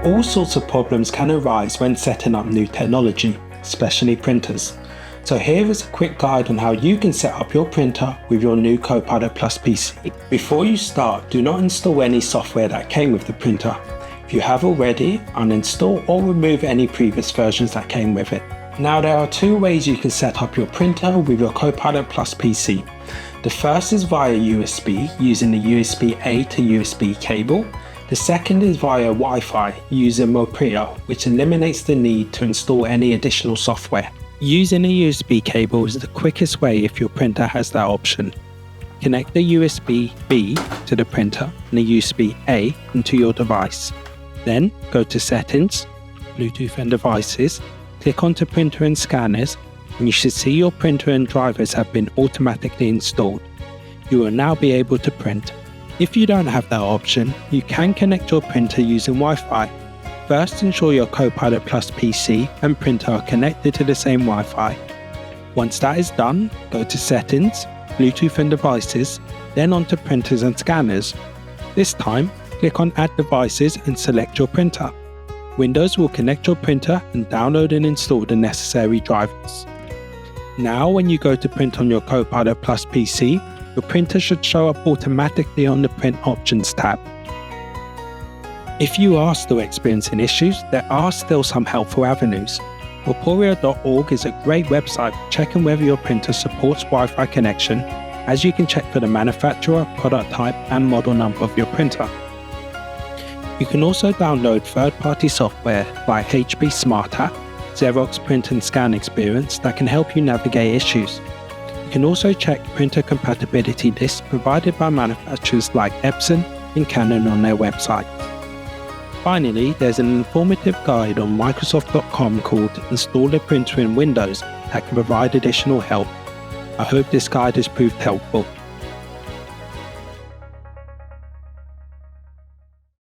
All sorts of problems can arise when setting up new technology, especially printers. So here is a quick guide on how you can set up your printer with your new Copilot PC. Before you start, do not install any software that came with the printer. If you have already, uninstall or remove any previous versions that came with it. Now there are two ways you can set up your printer with your Copilot PC. The first is via USB using the USB-A to USB cable. The second is via Wi-Fi using Mopria, which eliminates the need to install any additional software. Using a USB cable is the quickest way if your printer has that option. Connect the USB-B to the printer and the USB-A into your device. Then go to Settings, Bluetooth and Devices, click onto Printer and Scanners, and you should see your printer and drivers have been automatically installed. You will now be able to print. If you don't have that option, you can connect your printer using Wi-Fi. First, ensure your Copilot PC and printer are connected to the same Wi-Fi. Once that is done, go to Settings, Bluetooth and Devices, then onto Printers and Scanners. This time, click on Add Devices and select your printer. Windows will connect your printer and download and install the necessary drivers. Now, when you go to print on your Copilot PC, your printer should show up automatically on the Print Options tab. If you are still experiencing issues, there are still some helpful avenues. Vaporia.org is a great website for checking whether your printer supports Wi-Fi connection, as you can check for the manufacturer, product type and model number of your printer. You can also download third-party software like HP Smart App, Xerox Print and Scan Experience that can help you navigate issues. You can also check printer compatibility lists provided by manufacturers like Epson and Canon on their website. Finally, there's an informative guide on Microsoft.com called Install a Printer in Windows that can provide additional help. I hope this guide has proved helpful.